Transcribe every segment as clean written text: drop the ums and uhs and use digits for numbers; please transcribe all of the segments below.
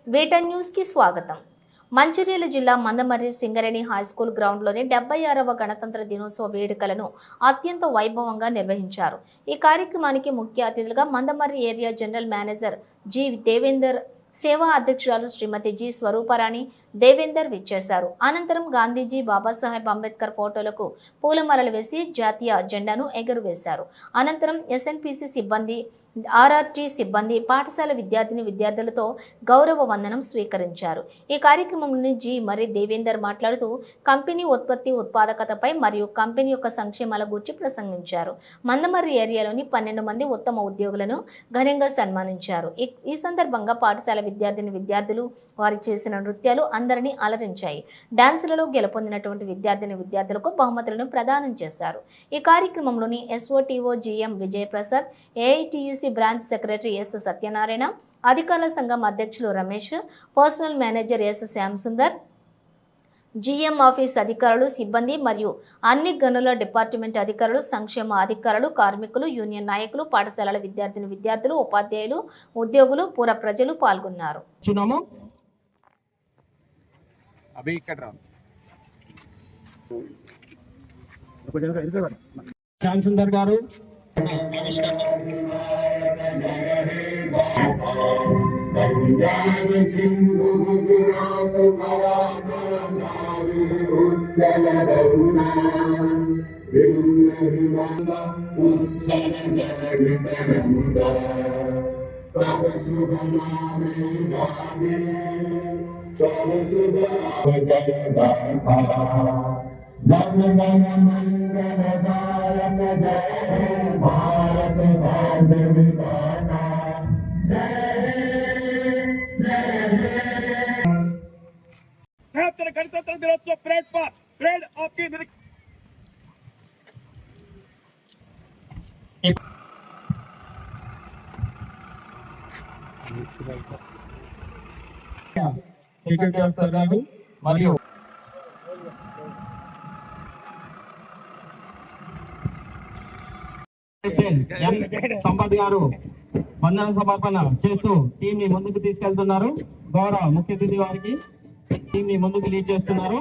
వేటన్ news కి స్వాగతం. మంచిర్యాల జిల్లా మందమర్రి సింగరేణి హైస్కూల్ గ్రౌండ్లోని 76వ గణతంత్ర దినోత్సవ వేడుకలను అత్యంత వైభవంగా నిర్వహించారు. ఈ కార్యక్రమానికి ముఖ్య అతిథులుగా Mandamarri area general manager G Devender, సేవా అధ్యక్షురాలు శ్రీమతి జి స్వరూపరాణి దేవేందర్ విచ్చేశారు. అనంతరం గాంధీజీ, బాబాసాహెబ్ అంబేద్కర్ ఫోటోలకు పూలమాలలు వేసి జాతీయ జెండాను ఎగురవేశారు. అనంతరం ఎస్ఎన్పిసి సిబ్బంది, ఆర్ఆర్టీ సిబ్బంది, పాఠశాల విద్యార్థులతో గౌరవ వందనం స్వీకరించారు. ఈ కార్యక్రమంలో జి మరి దేవేందర్ మాట్లాడుతూ కంపెనీ ఉత్పాదకతపై మరియు కంపెనీ యొక్క సంక్షేమాల గురించి ప్రసంగించారు. మందమర్రి ఏరియాలోని 12 మంది ఉత్తమ ఉద్యోగులను ఘనంగా సన్మానించారు. ఈ సందర్భంగా పాఠశాల విద్యార్థులు వారి చేసిన నృత్యాలు అందరినీ అలరించాయి. డాన్సులలో గెలుపొందినటువంటి విద్యార్థులకు బహుమతులను ప్రదానం చేశారు. ఈ కార్యక్రమంలోని SOTO GM Vijayaprasad, AITUC branch secretary S Satyanarayana, అధికారుల సంఘం అధ్యక్షులు Ramesh, personal manager S Shyam Sundar, GM office అధికారులు, సిబ్బంది మరియు అన్ని గనుల డిపార్ట్మెంట్ అధికారులు, సంక్షేమ అధికారులు, కార్మికులు, యూనియన్ నాయకులు, పాఠశాలల విద్యార్థులు, ఉపాధ్యాయులు, ఉద్యోగులు, పుర ప్రజలు పాల్గొన్నారు. శ్యామ్ సుందర్ గారు गणतंत्र दिनोत्सव परेड आपकी సెక్రటరీ ఆఫీసర్ గారు మరియు సంపత్ గారు వందన సమర్పణ చేస్తూ టీం ని ముందుకు తీసుకెళ్తున్నారు. గౌరవ ముఖ్య అతిథి వారికి టీం ని ముందుకు లీడ్ చేస్తున్నారు.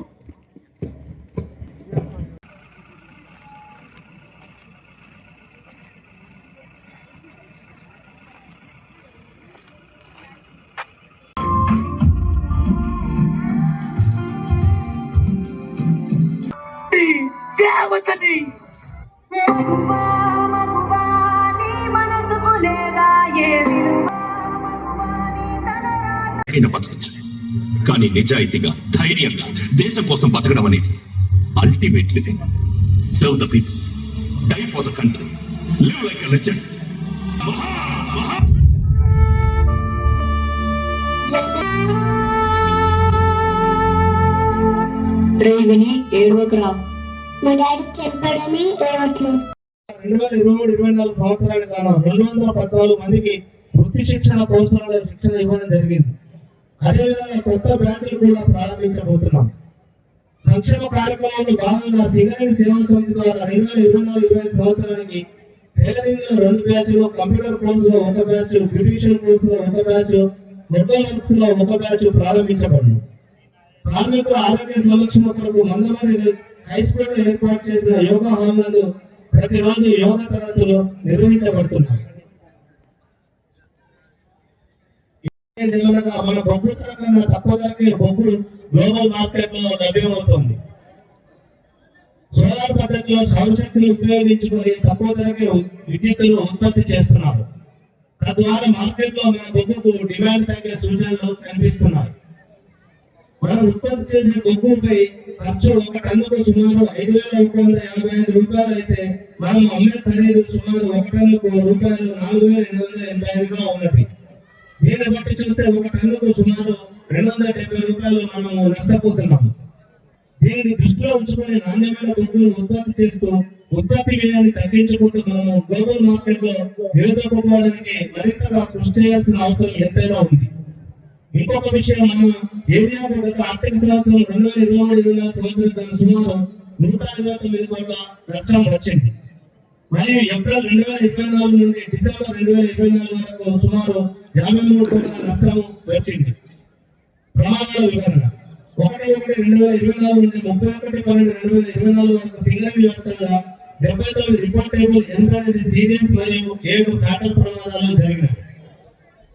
కానీ నిజాయితీగా, ధైర్యంగా దేశం కోసం బతకడం అనేది ultimate living. Serve the people, die for the country, live like a legend. రేవిని ఏడవకరా, మా డాడీ చెప్పాడని ఏడవట్లేదు. 2023-24 సంవత్సరానికి గాను 214 మందికి వృత్తి శిక్షణ కోర్సులలో శిక్షణ ఇవ్వడం జరిగింది. అదేవిధంగా కొత్త బ్రాంచ్లు కూడా ప్రారంభించబోతున్నాం. సంక్షేమ కార్యక్రమంలో భాగంగా సింగరేణి సేవా సమితి ద్వారా 2024-25 సంవత్సరానికి టైలరింగ్ లో 2 బ్యాచ్లు, కంప్యూటర్ కోర్సులో 1 బ్యాచ్, బ్యూటిషియన్ కోర్సులో 1 బ్యాచ్, మెకానిక్స్ లో 1 బ్యాచ్ ప్రారంభించబడును. కార్మికుల ఆరోగ్య సంరక్షణ కొరకు మందమర్రి హై స్కూల్ ఏర్పాటు చేసిన యోగా హాల్ ప్రతిరోజు యోగా తరగతులు నిర్వహించబడుతున్నాయి. మన బొగ్గు ధర కన్నా తక్కువ ధరకే బొగ్గు గ్లోబల్ మార్కెట్ లో లభ్యమవుతుంది. సోలార్ పద్ధతిలో సౌరశక్తిని ఉపయోగించుకొని తక్కువ ధరకే విద్యుత్తును ఉత్పత్తి చేస్తున్నారు. తద్వారా మార్కెట్ లో మన బొగ్గుకు డిమాండ్ తగ్గే సూచనలు కనిపిస్తున్నాయి. మనం ఉత్పత్తి చేసే బొగ్గుపై ఖర్చు 1 టన్నుకు సుమారు 5,155 రూపాయలు అయితే మనం అమ్మే ఖరీదు సుమారు 1 టన్నుకు రూపాయలు 4,885గా ఉన్నది. దీన్ని బట్టి చూస్తే 1 టన్నుకు సుమారు 270 రూపాయలు మనము నష్టపోతున్నాము. దీనిని దృష్టిలో ఉంచుకొని నాణ్యమైన బొగ్గును ఉత్పత్తి చేస్తూ ఉత్పత్తి వ్యయాన్ని తగ్గించుకుంటూ మనము గ్లోబల్ మార్కెట్ లో నిలదొక్కుకోవడానికి మరింతగా కృషి చేయాల్సిన అవసరం ఎంతైనా ఉంది. ఇంకొక విషయం, మన ఏరియాకు గత ఆర్థిక సంవత్సరం 2023-24 సంవత్సరం సుమారు 129 కోట్ల నష్టం వచ్చింది. మరియు ఏప్రిల్ 2024 నుండి డిసెంబర్ 2024 వరకు సుమారు 53 కోట్ల నష్టం వచ్చింది. ప్రమాదాల వివరణ 1/1/2024 నుండి 31/12/2024 వరకు సింగరేణి వ్యాప్తంగా 79 రిపోర్టబుల్ 8 సీరియస్ మరియు 7 ఫ్యాటల్ ప్రమాదాలు జరిగినాయి.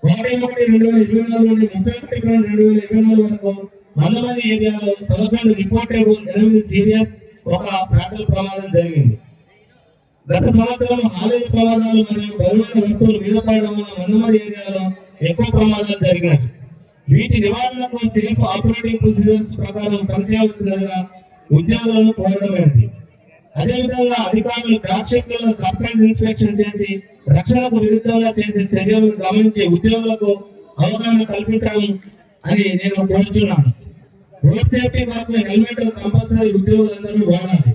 1/1/2024 నుండి 31/12/2024 వరకు మందమరి ఏరియాలో 11 రిపోర్టబుల్ 8 సీరియస్ 1 ఫ్యాటల్ ప్రమాదం జరిగింది. గత సంవత్సరం హాలేజ్ ప్రమాదాలు మరియు బరువైన వస్తువులు మీద పడడం వల్ల మందమరి ఏరియాలో ఎక్కువ ప్రమాదాలు జరిగినాయి. వీటి నివారణకు సేఫ్ ఆపరేటింగ్ ప్రొసీజర్స్ ప్రకారం పనిచేయవలసినదిగా ఉద్యోగులను కోరడమైనది. అదేవిధంగా అధికారులు బ్యాక్ షిఫ్ట్లలో సర్ప్రైజ్ ఇన్స్పెక్షన్ చేసి రక్షణకు విరుద్ధంగా చేసే చర్యలను గమనించి ఉద్యోగులకు అవగాహన కల్పించడం అని నేను కోరుతున్నాను. రోడ్ సేఫ్టీ కొరకు హెల్మెట్ కంపల్సరీ ఉద్యోగులందరూ వాడాలి.